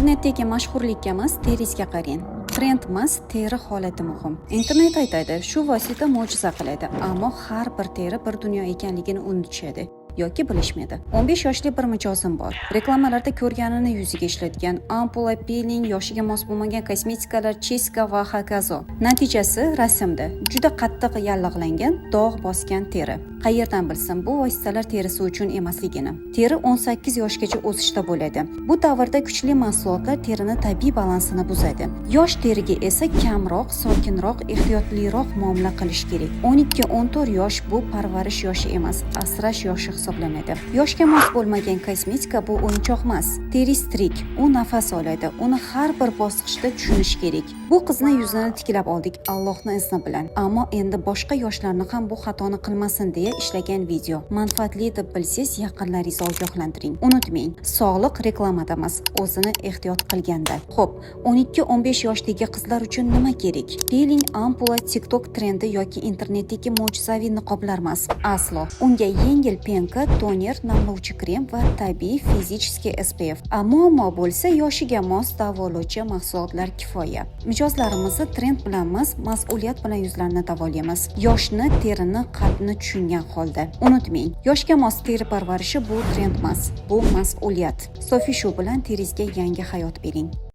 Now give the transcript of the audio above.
Internetdagi mashhurlikka emas, teringizga qarang. Trend emas, teri holati muhim. Internet aytadi, shu vosita mo'jiza qiladi, ammo har bir teri bir dunyo ekanligini unutishadi yoki bilishmaydi. 15 yoshli bir mijozim bor. Reklamalarda ko'rganini yuziga ishlatgan ampula, peeling, yoshiga mos bo'lmagan kosmetikalar, cheska va hokazo. Natijasi rasmda juda qattiq yallig'langan, dog' bosgan teri. Qayerdan bilsin bu vositalar terisi uchun emasligini. Teri 18 yoshgacha o'sishda bo'ladi. Bu davrda kuchli mahsulotlar terini tabiiy balansini buzadi. Yosh teriga esa kamroq, sokinroq, ehtiyotliroq muomala qilish kerak. 12-14 yosh bu parvarish yoshi emas, asrash yoshi hisoblanadi. Yoshga mos bo'lmagan kosmetika bu o'yinchoq emas. Teri tirik, u nafas oladi. Uni har bir bosqichda tushunish kerak. Bu qizni yuzini tiklab oldik Allohning izni bilan. Ammo endi boshqa yoshlarni ham bu xatoni qilmasin deya ishlagan video. Manfaatli deb bilsangiz, yaqinlaringizni ogohlantiring. Unutmang, sog'liq reklamada emas, o'zini ehtiyot qilganda. Xo'p, 12-15 yoshdagi qizlar uchun nima kerak? Peeling, ampula, TikTok trendi yoki internetdagi mo'jizaviy niqoblar emas. Aslo. Unga yengil penka, toner, namlovchi krem va tabiiy fizikiy SPF. Ammo bo'lsa yoshiga mos davolovchi mahsulotlar kifoya. Mijozlarimizni trend bilan emas, mas'uliyat bilan yuzlarini davolaymiz. Yoshni, terini, qalbni tushungan holda. Unutmang, yoshga mos teri parvarishi bu trend emas, bu mas'uliyat. Sofi shu bilan teringizga yangi hayot bering.